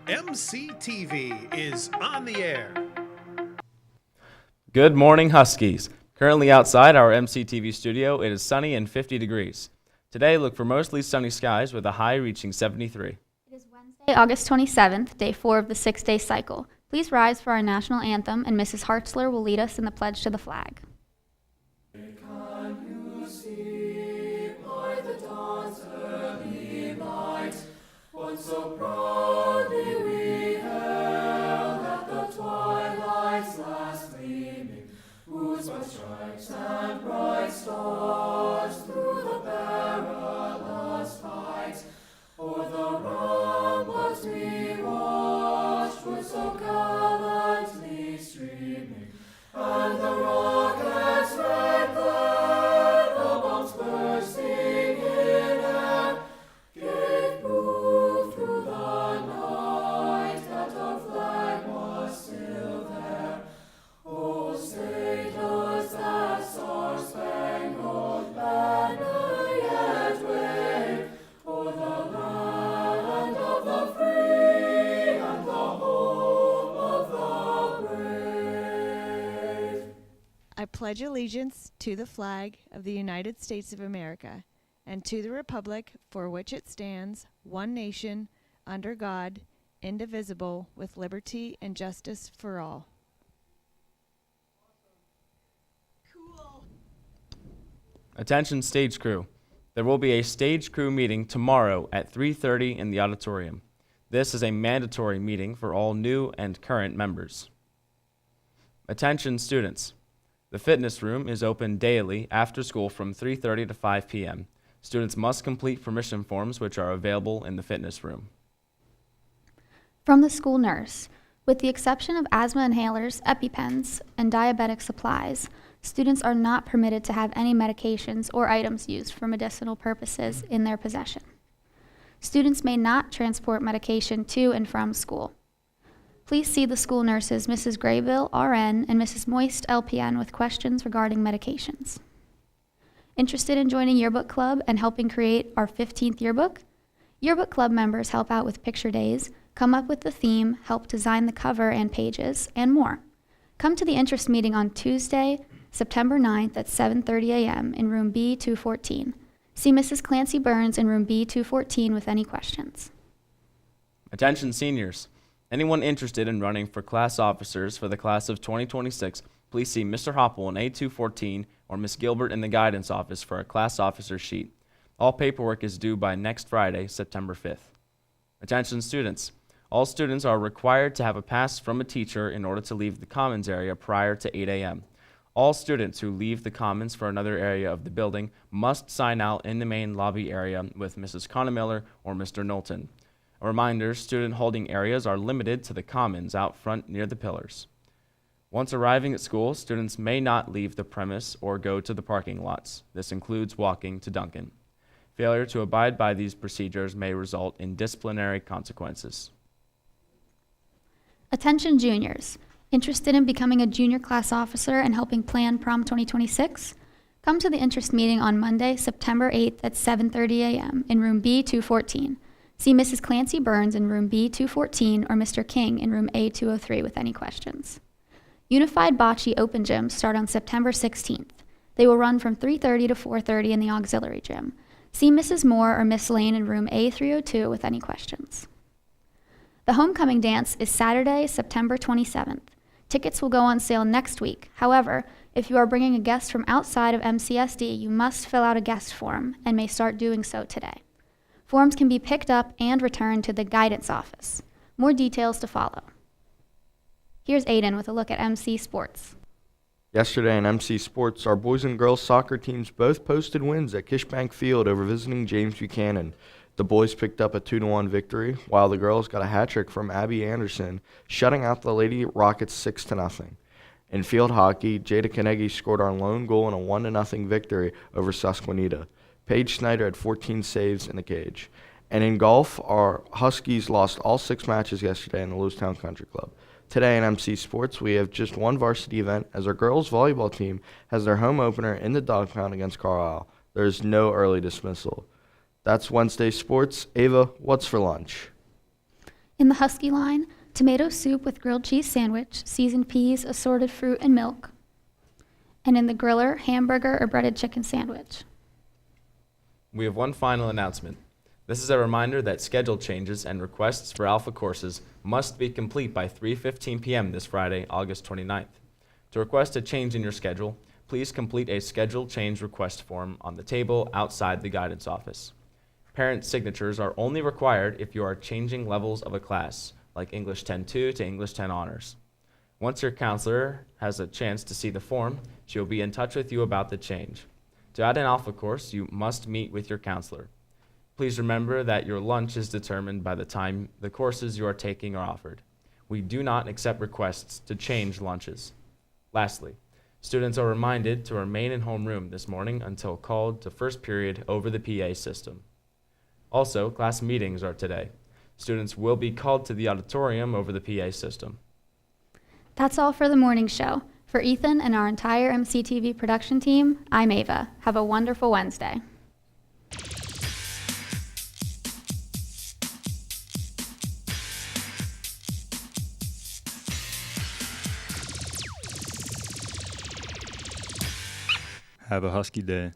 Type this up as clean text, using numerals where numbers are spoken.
MCTV is on the air. Good morning, Huskies. Currently outside our MCTV studio, it is sunny and 50 degrees. Today, look for mostly sunny skies with a high reaching 73. It is Wednesday, August 27th, day 4 of the 6-day cycle. Please rise for our national anthem, and Mrs. Hartzler will lead us in the pledge to the flag. Can you see by the dawn's early light what so proudly we hailed at the twilight's last gleaming, whose bright stripes and bright stars through the perilous fight o'er the ramparts we watched were so gallantly streaming, and the rockets red glare, the bombs bursting in air, gave proof through the night that our flag was still there. Oh, say does that star-spangled banner yet wave o'er the land of the free and the home of the brave. I pledge allegiance to the flag of the United States of America and to the republic for which it stands, one nation, under God, indivisible, with liberty and justice for all. Attention stage crew. There will be a stage crew meeting tomorrow at 3:30 in the auditorium. This is a mandatory meeting for all new and current members. Attention students. The fitness room is open daily after school from 3:30 to 5 p.m. Students must complete permission forms which are available in the fitness room. From the school nurse, with the exception of asthma inhalers, EpiPens, and diabetic supplies, students are not permitted to have any medications or items used for medicinal purposes in their possession. Students may not transport medication to and from school. Please see the school nurses, Mrs. Graybill, RN, and Mrs. Moist, LPN, with questions regarding medications. Interested in joining Yearbook Club and helping create our 15th yearbook? Yearbook Club members help out with picture days, come up with the theme, help design the cover and pages, and more. Come to the interest meeting on Tuesday, September 9th at 7:30 a.m. in room B214. See Mrs. Clancy Burns in room B214 with any questions. Attention seniors. Anyone interested in running for class officers for the class of 2026, please see Mr. Hopple in A214 or Ms. Gilbert in the guidance office for a class officer sheet. All paperwork is due by next Friday, September 5th. Attention students. All students are required to have a pass from a teacher in order to leave the commons area prior to 8 a.m. All students who leave the commons for another area of the building must sign out in the main lobby area with Mrs. Connemiller or Mr. Knowlton. A reminder, student holding areas are limited to the commons out front near the pillars. Once arriving at school, students may not leave the premise or go to the parking lots. This includes walking to Duncan. Failure to abide by these procedures may result in disciplinary consequences. Attention juniors. Interested in becoming a junior class officer and helping plan prom 2026? Come to the interest meeting on Monday, September 8th at 7:30 a.m. in room B214. See Mrs. Clancy Burns in room B214 or Mr. King in room A203 with any questions. Unified Bocce Open Gyms start on September 16th. They will run from 3:30 to 4:30 in the auxiliary gym. See Mrs. Moore or Miss Lane in room A302 with any questions. The homecoming dance is Saturday, September 27th. Tickets will go on sale next week. However, if you are bringing a guest from outside of MCSD, you must fill out a guest form and may start doing so today. Forms can be picked up and returned to the guidance office. More details to follow. Here's Aiden with a look at MC Sports. Yesterday in MC Sports, our boys and girls soccer teams both posted wins at Kishbank Field over visiting James Buchanan. The boys picked up a 2-1 victory, while the girls got a hat trick from Abby Anderson, shutting out the Lady Rockets 6-0. In field hockey, Jada Kanegi scored our lone goal in a 1-0 victory over Susquehanna. Paige Snyder had 14 saves in the cage. And in golf, our Huskies lost all 6 matches yesterday in the Lewistown Country Club. Today in MC Sports, we have just one varsity event as our girls volleyball team has their home opener in the dog pound against Carlisle. There is no early dismissal. That's Wednesday Sports. Ava, what's for lunch? In the Husky line, tomato soup with grilled cheese sandwich, seasoned peas, assorted fruit, and milk. And in the Griller, hamburger or breaded chicken sandwich. We have one final announcement. This is a reminder that schedule changes and requests for Alpha courses must be complete by 3:15 p.m. this Friday, August 29th. To request a change in your schedule, please complete a schedule change request form on the table outside the guidance office. Parent signatures are only required if you are changing levels of a class, like English 10-2 to English 10 Honors. Once your counselor has a chance to see the form, she will be in touch with you about the change. To add an Alpha course, you must meet with your counselor. Please remember that your lunch is determined by the time the courses you are taking are offered. We do not accept requests to change lunches. Lastly, students are reminded to remain in homeroom this morning until called to first period over the PA system. Also, class meetings are today. Students will be called to the auditorium over the PA system. That's all for the morning show. For Ethan and our entire MCTV production team, I'm Ava. Have a wonderful Wednesday. Have a husky day.